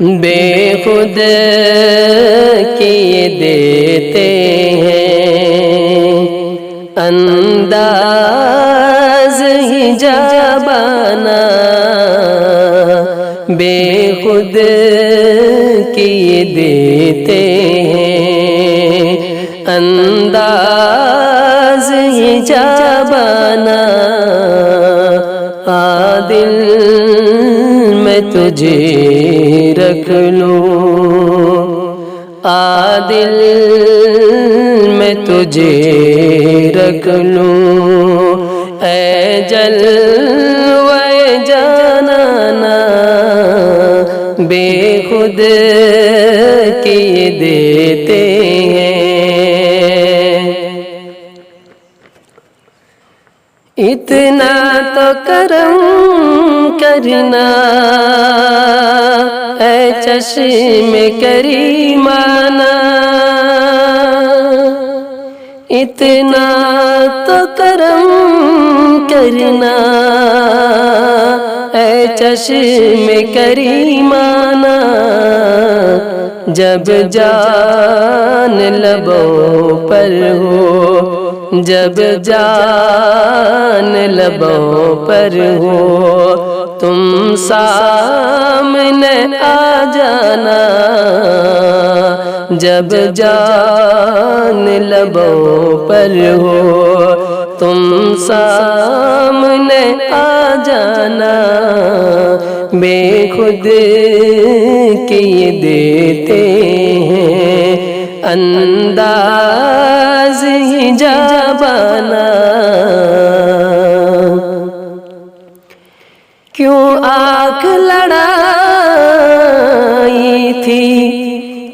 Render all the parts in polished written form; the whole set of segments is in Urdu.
بے خود کیے دیتے ہیں انداز حجابانہ، بے خود کیے دیتے ہیں انداز حجابانہ، دل میں تجھے رکھ لوں، دل میں تجھے رکھ لوں، اے جلوے جانانا بے خود کیے دیتے ہیں۔ اتنا تو کرم کرنا اے چشم کریمانہ، اتنا تو کرم کرنا اے چشم کریمانہ، جب جان لبوں پر ہو، جب جان لبوں پر ہو، تم سامنے آ جانا، جب جان لبوں پر ہو، تم سامنے آ جانا، بے خود کیے دیتے ہیں انداز حجابانہ، کیوں آنکھ لڑائی تھی،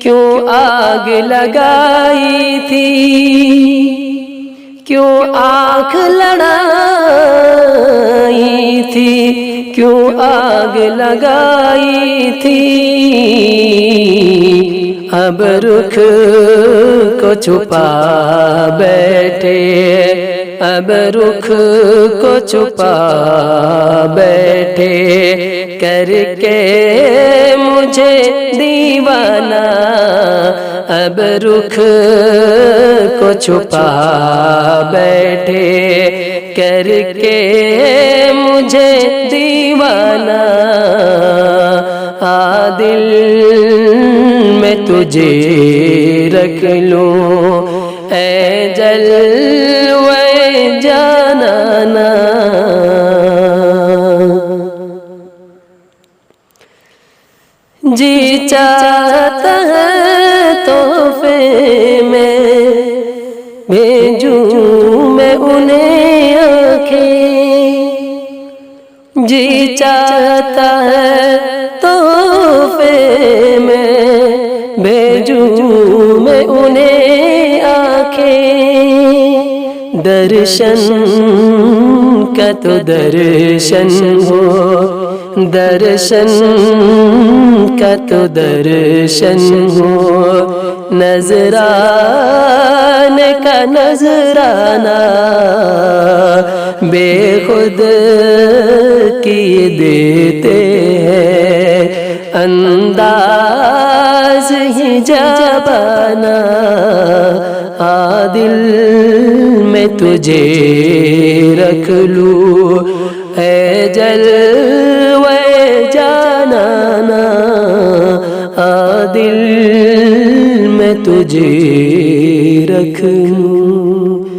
کیوں آگ لگائی تھی، کیوں آنکھ لڑائی تھی، کیوں آگ لگائی تھی، اب رخ کو چھپا بیٹھے، اب رخ کو چھپا بیٹھے، کر کے مجھے دیوانہ، اب رخ کو چھپا بیٹھے، کر کے مجھے دیوانہ، دل میں تجھے رکھ لوں، اے جلوے جانانا، جی چاہتا ہے تحفے میں بھیجوں میں انہیں آنکھیں، جی چاہتا ہے تحفے میں بھیجوں میں انہیں آنکھیں، درشن کا تو درشن ہو، درشن کا تو درشن ہو، نذرانے کا نذرانہ بے خود کیے دیتے ہیں انداز حجابانہ، دل میں تجھے رکھ لوں، اے جلوے جانانا، دل میں تجھے رکھ لوں۔